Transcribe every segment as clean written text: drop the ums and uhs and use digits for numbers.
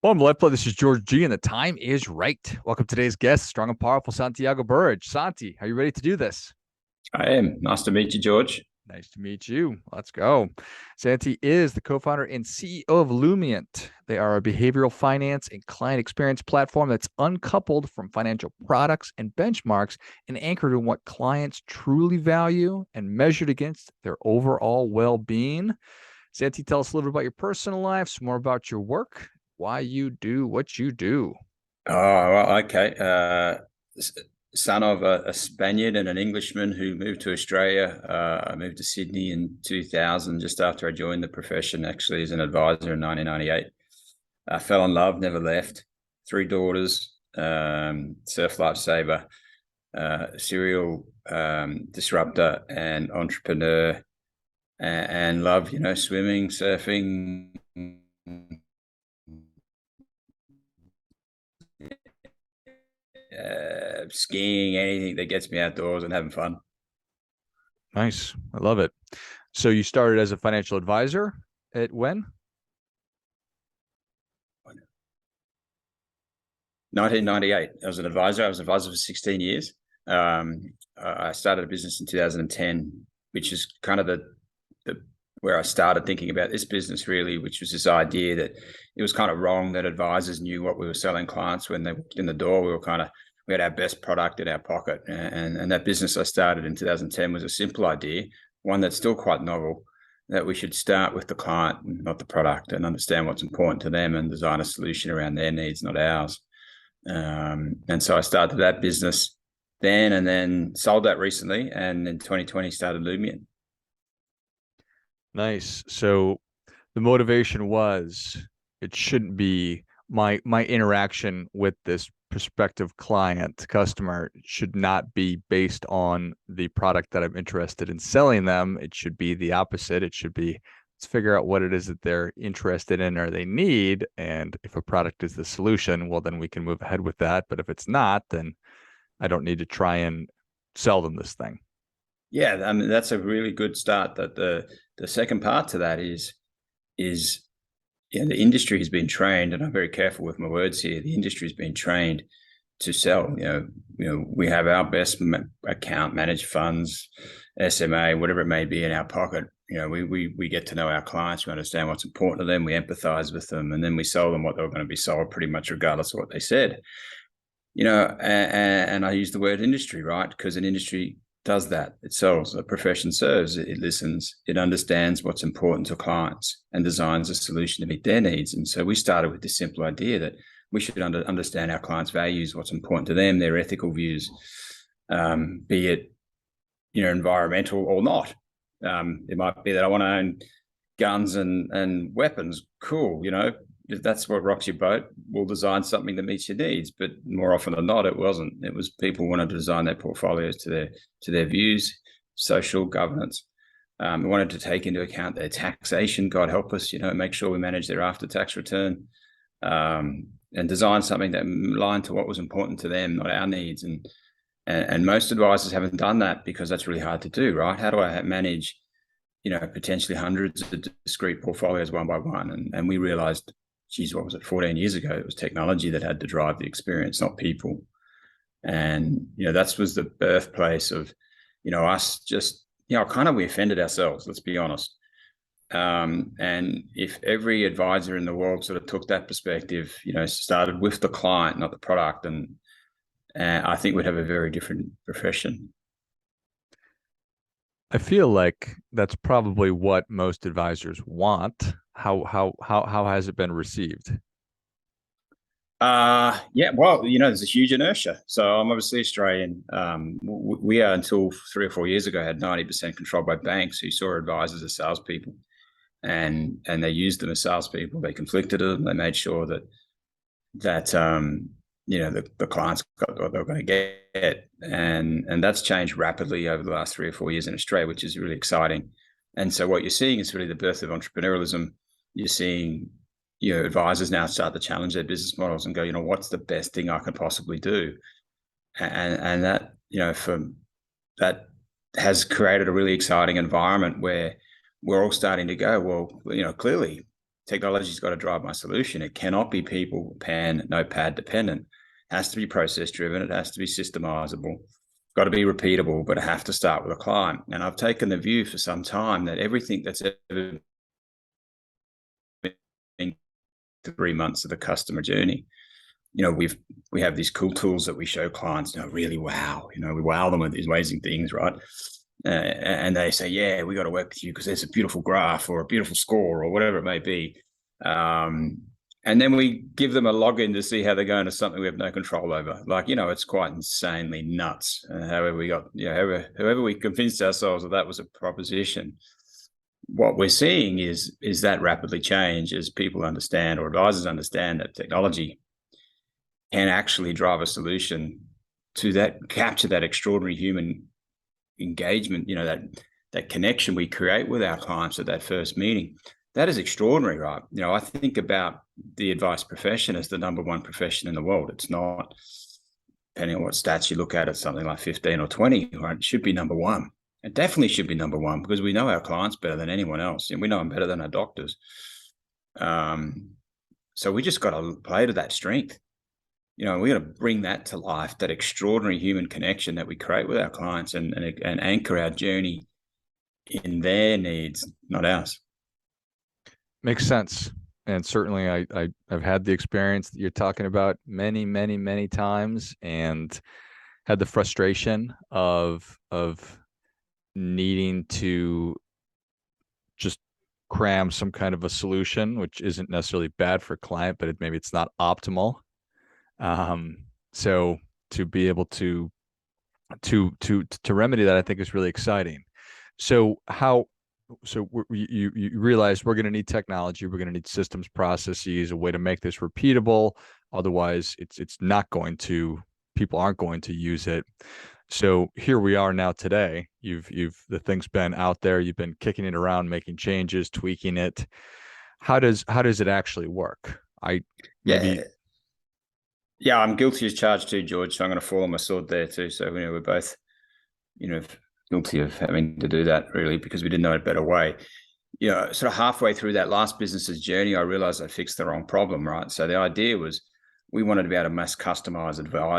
Welcome to LifeBlood. This is George G, and the time is right. Welcome to today's guest, strong and powerful Santiago Burridge. Santi, are you ready to do this? I am. Nice to meet you, George. Nice to meet you. Let's go. Santi is the co-founder and CEO of Lumiant. They are a behavioral finance and client experience platform that's uncoupled from financial products and benchmarks and anchored in what clients truly value and measured against their overall well-being. Santi, tell us a little bit about your personal life, some more about your work, why you do what you do. Oh, well, okay. Son of a Spaniard and an Englishman who moved to Australia. I moved to Sydney in 2000, just after I joined the profession, actually, as an advisor in 1998. I fell in love, never left. Three daughters, surf lifesaver, serial disruptor and entrepreneur, and love, swimming, surfing, skiing, anything that gets me outdoors and having fun. Nice. I love it. So you started as a financial advisor at when? 1998. I was an advisor. I was an advisor for 16 years. I started a business in 2010, which is kind of the where I started thinking about this business, really, which was this idea that it was kind of wrong that advisors knew what we were selling clients when they walked in the door. We had our best product in our pocket. And that business I started in 2010 was a simple idea, one that's still quite novel, that we should start with the client, not the product, and understand what's important to them and design a solution around their needs, not ours. And so I started that business then, and then sold that recently, and in 2020 started Lumiant. Nice. So the motivation was it shouldn't be my interaction with this prospective client customer should not be based on the product that I'm interested in selling them. It should be the opposite. It should be let's figure out what it is that they're interested in or they need. And if a product is the solution, well, then we can move ahead with that. But if it's not, then I don't need to try and sell them this thing. Yeah, I mean, that's a really good start. That the second part to that is the industry has been trained, and I'm very careful with my words here. The industry has been trained to sell. We have our best account managed funds, SMA, whatever it may be, in our pocket. We get to know our clients, we understand what's important to them, we empathize with them, and then we sell them what they were going to be sold, pretty much regardless of what they said. And I use the word industry, right? Because an industry does that. It sells. A profession serves. It listens. It understands what's important to clients and designs a solution to meet their needs. And so we started with this simple idea that we should understand our clients' values, what's important to them, their ethical views, be it environmental or not. It might be that I want to own guns and weapons. Cool. If that's what rocks your boat, we'll design something that meets your needs. But more often than not, it wasn't. It was people wanted to design their portfolios to their views, social governance. We wanted to take into account their taxation. God help us, make sure we manage their after-tax return, and design something that aligned to what was important to them, not our needs. And most advisors haven't done that because that's really hard to do, right? How do I manage, potentially hundreds of discrete portfolios one by one? And we realized, geez, what was it, 14 years ago? It was technology that had to drive the experience, not people. And, that was the birthplace of, us just, we offended ourselves, let's be honest. And if every advisor in the world sort of took that perspective, started with the client, not the product, and I think we'd have a very different profession. I feel like that's probably what most advisors want. How has it been received? Yeah, well, there's a huge inertia. So I'm obviously Australian. We are, until 3 or 4 years ago, had 90% controlled by banks who saw advisors as salespeople, and they used them as salespeople. They conflicted them. They made sure that the clients got what they were going to get, and that's changed rapidly over the last 3 or 4 years in Australia, which is really exciting. And so what you're seeing is really the birth of entrepreneurialism. You're seeing advisors now start to challenge their business models and go, what's the best thing I can possibly do? And that, that has created a really exciting environment where we're all starting to go, well, clearly technology's got to drive my solution. It cannot be people, pen, notepad dependent. It has to be process driven. It has to be systemizable. It's got to be repeatable, but I have to start with a client. And I've taken the view for some time that everything that's ever been 3 months of the customer journey, we have these cool tools that we show clients, really wow, we wow them with these amazing things, right? And they say, yeah, we got to work with you because there's a beautiful graph or a beautiful score or whatever it may be. And then we give them a login to see how they're going to something we have no control over. Like, it's quite insanely nuts. However we convinced ourselves that was a proposition. What we're seeing is that rapidly change as people understand, or advisors understand, that technology can actually drive a solution to that, capture that extraordinary human engagement, that connection we create with our clients at that first meeting. That is extraordinary, right? I think about the advice profession as the number one profession in the world. It's not, depending on what stats you look at, it's something like 15 or 20, right? It should be number one. It definitely should be number one because we know our clients better than anyone else, and we know them better than our doctors. So we just got to play to that strength. We got to bring that to life, that extraordinary human connection that we create with our clients, and anchor our journey in their needs, not ours. Makes sense. And certainly I've had the experience that you're talking about many, many, many times, and had the frustration of needing to just cram some kind of a solution, which isn't necessarily bad for a client, but maybe it's not optimal. So to be able to remedy that, I think is really exciting. So you realize we're going to need technology, we're going to need systems, processes, a way to make this repeatable. Otherwise, people aren't going to use it. So here we are now today. The thing's been out there. You've been kicking it around, making changes, tweaking it. How does it actually work? Yeah, I'm guilty as charged too, George. So I'm going to fall on my sword there too. So we're both, guilty of having to do that, really, because we didn't know a better way. Sort of halfway through that last business's journey, I realized I fixed the wrong problem, right? So the idea was we wanted to be able to mass customize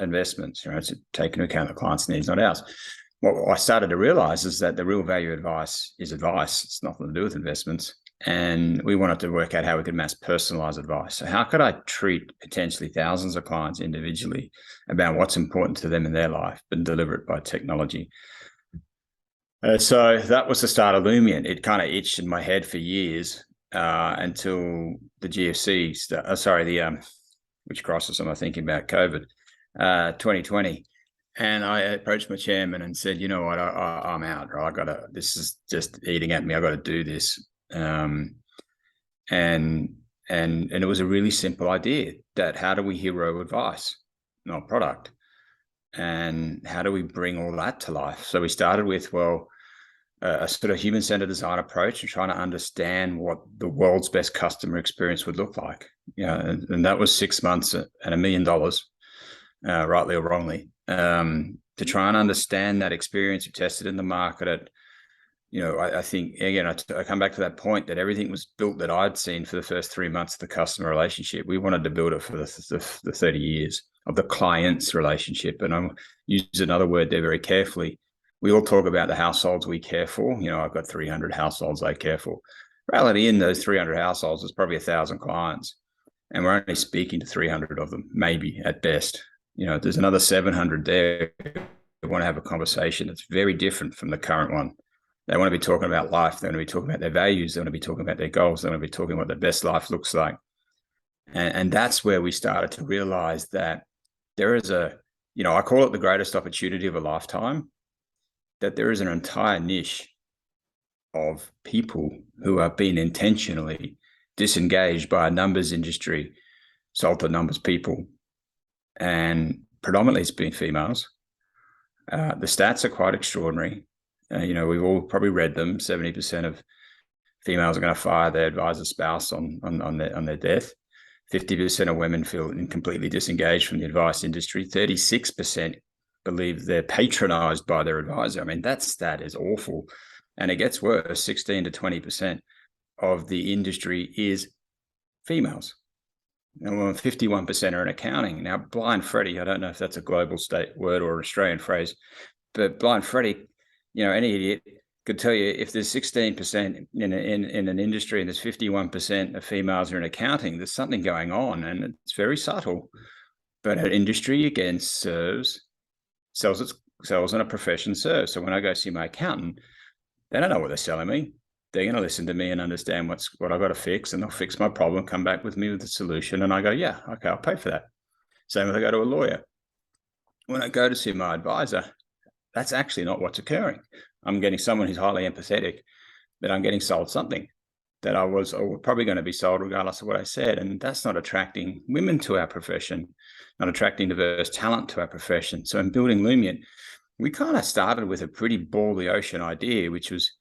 investments, to take into account the client's needs, not ours. What I started to realize is that the real value advice is advice. It's nothing to do with investments. And we wanted to work out how we could mass personalize advice. So how could I treat potentially thousands of clients individually about what's important to them in their life, but deliver it by technology? So that was the start of Lumiant. It kind of itched in my head for years until the GFC, which crisis am I thinking about? COVID, 2020. And I approached my chairman and said, you know what, I'm out. Right? This is just eating at me. I got to do this. And it was a really simple idea, that how do we hero advice, not product? And how do we bring all that to life? So we started with, a sort of human-centered design approach and trying to understand what the world's best customer experience would look like. And that was 6 months and $1 million, rightly or wrongly, to try and understand that experience. We tested in the market. I think, again, I come back to that point that everything was built that I'd seen for the first 3 months of the customer relationship. We wanted to build it for the 30 years of the client's relationship. And I'll use another word there very carefully. We all talk about the households we care for. I've got 300 households I care for. Reality, in those 300 households, there's probably 1,000 clients. And we're only speaking to 300 of them, maybe at best. There's another 700 there who want to have a conversation that's very different from the current one. They want to be talking about life. They want to be talking about their values. They want to be talking about their goals. They want to be talking about their best life looks like. And that's where we started to realize that there is I call it the greatest opportunity of a lifetime, that there is an entire niche of people who have been intentionally disengaged by a numbers industry, sold to numbers people, and predominantly it's been females. The stats are quite extraordinary. We've all probably read them. 70% of females are going to fire their advisor spouse on their death. 50% of women feel completely disengaged from the advice industry. 36% believe they're patronized by their advisor. I mean, that stat is awful. And it gets worse. 16 to 20% of the industry is females. And 51% are in accounting. Now, Blind Freddy, I don't know if that's a global state word or an Australian phrase, but Blind Freddy, any idiot could tell you if there's 16% in an industry and there's 51% of females are in accounting, there's something going on, and it's very subtle. But an industry, again, sells and a profession serves. So when I go see my accountant, they don't know what they're selling me. They're going to listen to me and understand what I've got to fix, and they'll fix my problem, come back with me with a solution. And I go, yeah, okay, I'll pay for that. Same when I go to a lawyer. When I go to see my advisor, that's actually not what's occurring. I'm getting someone who's highly empathetic, but I'm getting sold something that I was probably going to be sold regardless of what I said. And that's not attracting women to our profession, not attracting diverse talent to our profession. So in building Lumiant, we kind of started with a pretty ball the ocean idea, which was,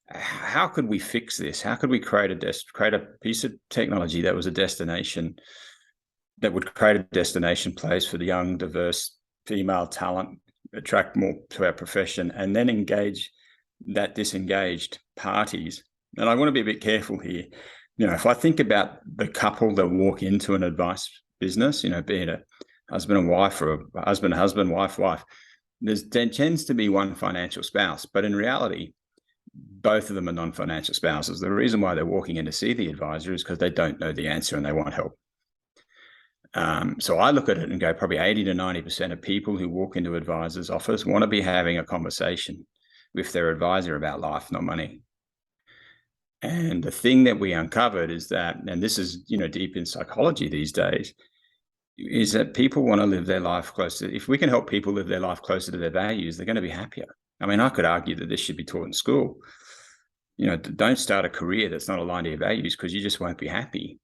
how could we fix this? How could we create a piece of technology that was a destination, that would create a destination place for the young, diverse female talent, attract more to our profession, and then engage that disengaged parties? And I want to be a bit careful here. If I think about the couple that walk into an advice business, be it a husband and wife or a husband, wife, there tends to be one financial spouse, but in reality, both of them are non-financial spouses. The reason why they're walking in to see the advisor is because they don't know the answer and they want help. So I look at it and go, probably 80 to 90% of people who walk into advisor's office want to be having a conversation with their advisor about life, not money. And the thing that we uncovered is that, and this is, deep in psychology these days, is that people want to live their life closer. If we can help people live their life closer to their values, they're going to be happier. I mean, I could argue that this should be taught in school. Don't start a career that's not aligned to your values, because you just won't be happy.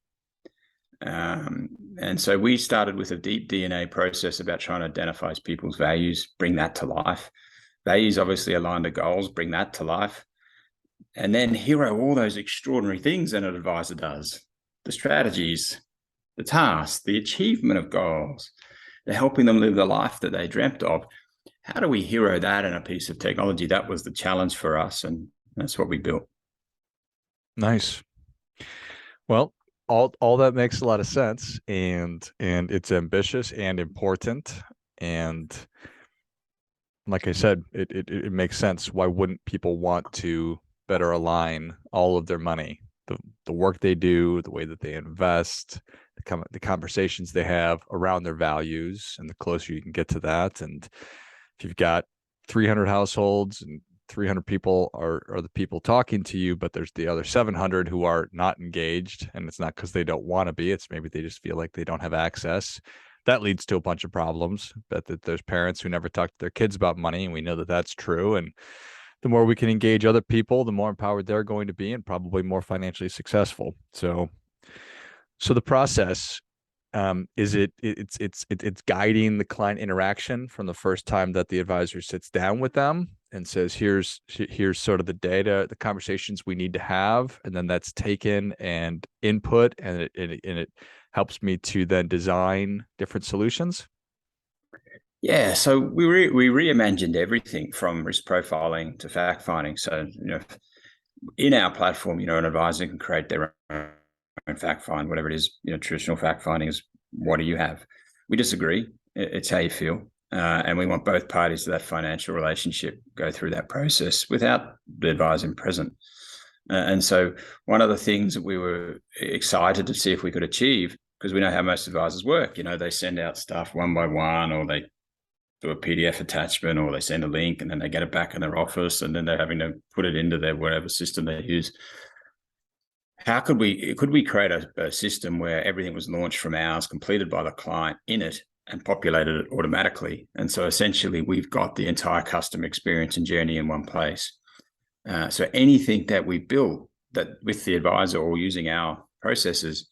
And so we started with a deep DNA process about trying to identify people's values, bring that to life. Values obviously aligned to goals, bring that to life. And then hero all those extraordinary things that an advisor does: the strategies, the tasks, the achievement of goals, the helping them live the life that they dreamt of. How do we hero that in a piece of technology? That was the challenge for us, and that's what we built. Nice. Well, all that makes a lot of sense, and it's ambitious and important, and like I said, it makes sense. Why wouldn't people want to better align all of their money, the work they do, the way that they invest, the conversations they have around their values, and the closer you can get to that. And if you've got 300 households and 300 people are the people talking to you, but there's the other 700 who are not engaged, and it's not because they don't want to be, it's maybe they just feel like they don't have access. That leads to a bunch of problems. But that there's parents who never talk to their kids about money, and we know that that's true. And the more we can engage other people, the more empowered they're going to be, and probably more financially successful. So the process, it's guiding the client interaction from the first time that the advisor sits down with them and says, here's sort of the data, the conversations we need to have, and then that's taken and input, and it helps me to then design different solutions. Yeah, so we reimagined everything from risk profiling to fact finding. So in our platform, an advisor can create their own fact find, whatever it is. Traditional fact finding is, what do you have? We disagree. It's how you feel. And we want both parties to that financial relationship go through that process without the advisor present. And so one of the things that we were excited to see if we could achieve, because we know how most advisors work, they send out stuff one by one, or they do a PDF attachment, or they send a link and then they get it back in their office, and then they're having to put it into their whatever system they use. How could we create a system where everything was launched from ours, completed by the client in it, and populated it automatically? And so essentially we've got the entire customer experience and journey in one place. So anything that we built that with the advisor or using our processes,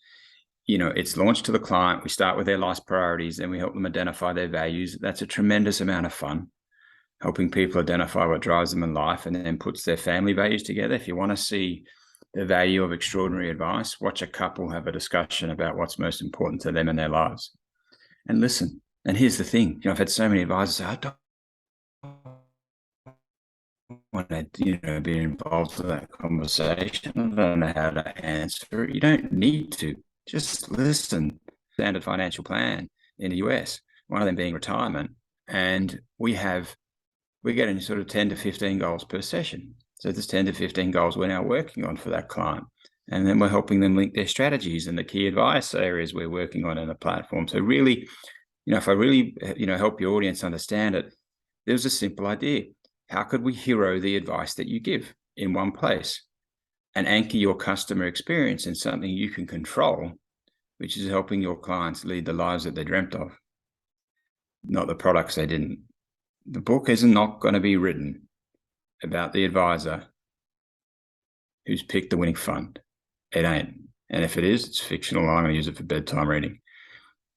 it's launched to the client. We start with their life's priorities, and we help them identify their values. That's a tremendous amount of fun, helping people identify what drives them in life, and then puts their family values together. If you want to see the value of extraordinary advice, watch a couple have a discussion about what's most important to them in their lives. And listen, and here's the thing, I've had so many advisors say, I don't want to, be involved in that conversation. I don't know how to answer it. You don't need to. Just listen. Standard financial plan in the US, one of them being retirement. And we're getting sort of 10 to 15 goals per session. So there's 10 to 15 goals we're now working on for that client. And then we're helping them link their strategies and the key advice areas we're working on in the platform. So really, if I really, help your audience understand it, there's a simple idea. How could we hero the advice that you give in one place and anchor your customer experience in something you can control, which is helping your clients lead the lives that they dreamt of, not the products they didn't. The book is not going to be written about the advisor who's picked the winning fund. It ain't. And if it is, it's fictional. I'm going to use it for bedtime reading.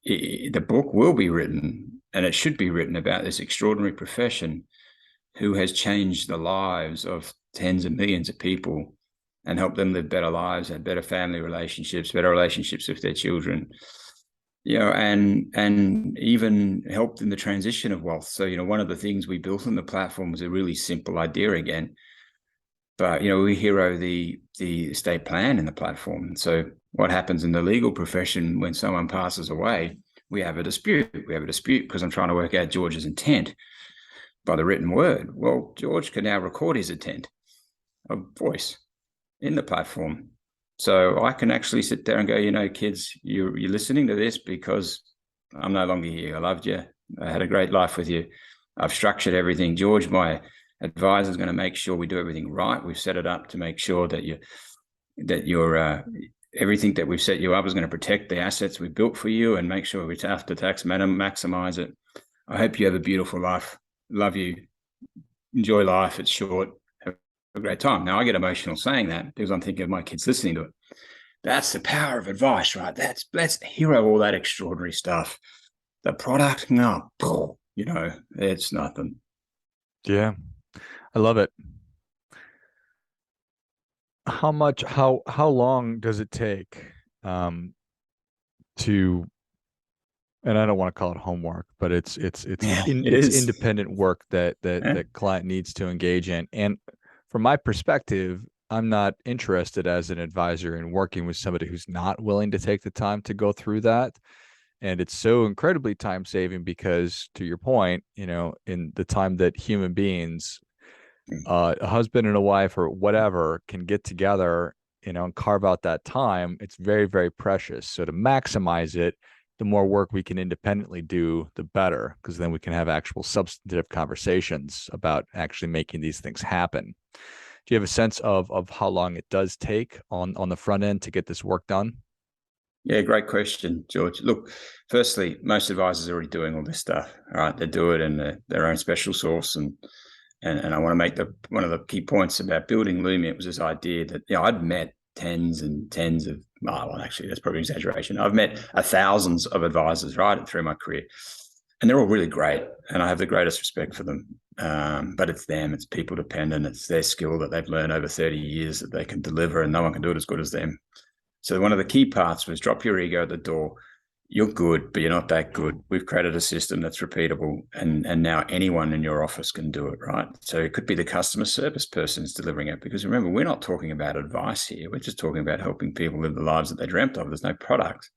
The book will be written, and it should be written, about this extraordinary profession who has changed the lives of tens of millions of people and helped them live better lives, have better family relationships, better relationships with their children, and even helped in the transition of wealth. So, one of the things we built on the platform was a really simple idea again. But, we hero the estate plan in the platform. So what happens in the legal profession when someone passes away? We have a dispute. Because I'm trying to work out George's intent by the written word. Well, George can now record his intent of voice in the platform. So I can actually sit there and go, kids, you're listening to this because I'm no longer here. I loved you. I had a great life with you. I've structured everything. George, my advisor, is going to make sure we do everything right. We've set it up to make sure that you're everything that we've set you up is going to protect the assets we've built for you and make sure we after tax maximize it. I hope you have a beautiful life. Love you. Enjoy life. It's short. Have a great time. Now I get emotional saying that because I'm thinking of my kids listening to it. That's the power of advice, right? Let's hero all that extraordinary stuff. The product, no, it's nothing. Yeah, I love it. How long does it take to, and I don't want to call it homework, but it's independent work that client needs to engage in. And from my perspective, I'm not interested as an advisor in working with somebody who's not willing to take the time to go through that. And it's so incredibly time saving because, to your point, in the time that human beings, a husband and a wife or whatever, can get together, and carve out that time, it's very, very precious. So to maximize it, the more work we can independently do, the better, because then we can have actual substantive conversations about actually making these things happen. Do you have a sense of how long it does take on the front end to get this work done? Yeah, great question, George. Look, firstly, most advisors are already doing all this stuff. All right, they do it in their own special sauce, and I want to make one of the key points about building Lumiant was this idea that I'd met tens and tens of, well, actually that's probably an exaggeration. I've met thousands of advisors right through my career, and they're all really great, and I have the greatest respect for them. But it's them, it's people dependent, it's their skill that they've learned over 30 years that they can deliver, and no one can do it as good as them. So one of the key parts was drop your ego at the door. You're good, but you're not that good. We've created a system that's repeatable, and now anyone in your office can do it, right? So it could be the customer service person who's delivering it, because remember, we're not talking about advice here. We're just talking about helping people live the lives that they dreamt of. There's no product.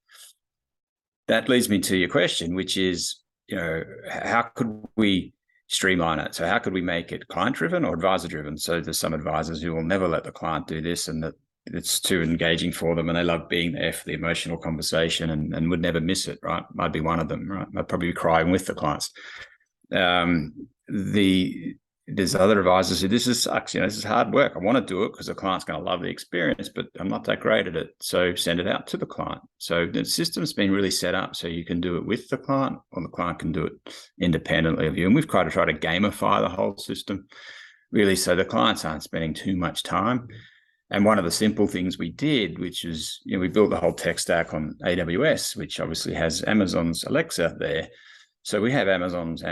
That leads me to your question, which is, how could we streamline it? So how could we make it client-driven or advisor-driven? So there's some advisors who will never let the client do this, and that it's too engaging for them, and they love being there for the emotional conversation and would never miss it, right? I'd be one of them, right? I'd probably be crying with the clients. There's other advisors who this sucks, this is hard work. I want to do it because the client's going to love the experience, but I'm not that great at it. So send it out to the client. So the system's been really set up so you can do it with the client, or the client can do it independently of you. And we've tried to gamify the whole system, really, so the clients aren't spending too much time. And one of the simple things we did, which is, we built the whole tech stack on AWS, which obviously has Amazon's Alexa there. So we have Amazon's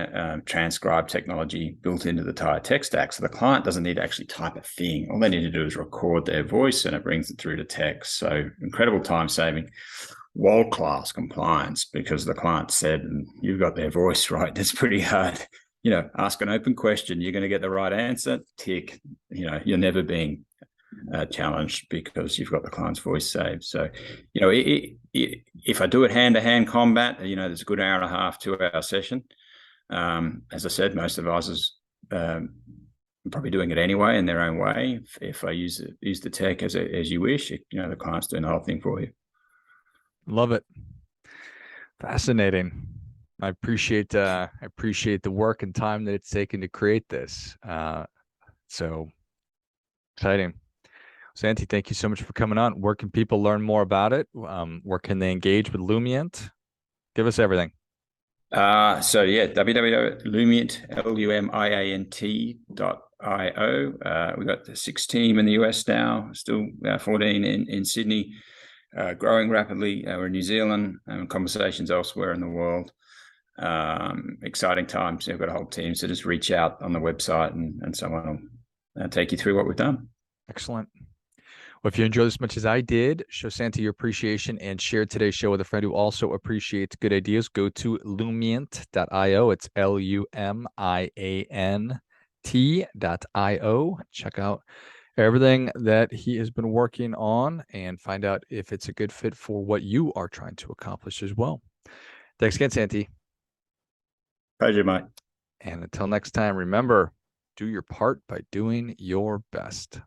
transcribe technology built into the entire tech stack. So the client doesn't need to actually type a thing. All they need to do is record their voice, and it brings it through to text. So incredible time saving, world-class compliance, because the client said, and you've got their voice, right? It's pretty hard. ask an open question. You're going to get the right answer. Tick. You're never being challenged because you've got the client's voice saved. So, if I do it hand-to-hand combat, there's a good hour and a half, 2-hour session. As I said, most advisors probably doing it anyway in their own way. If I use the tech as you wish, the client's doing the whole thing for you. Love it. Fascinating. I appreciate the work and time that it's taken to create this. So exciting. Santi, thank you so much for coming on. Where can people learn more about it? Where can they engage with Lumiant? Give us everything. www.lumiant, lumiant.io. We got the 6 team in the US now, still 14 in Sydney, growing rapidly. We're in New Zealand, conversations elsewhere in the world. Exciting times. We've got a whole team, so just reach out on the website and someone will take you through what we've done. Excellent. Well, if you enjoyed as much as I did, show Santi your appreciation and share today's show with a friend who also appreciates good ideas. Go to lumiant.io. It's lumiant.io. Check out everything that he has been working on and find out if it's a good fit for what you are trying to accomplish as well. Thanks again, Santi. Pleasure, mate. And until next time, remember, do your part by doing your best.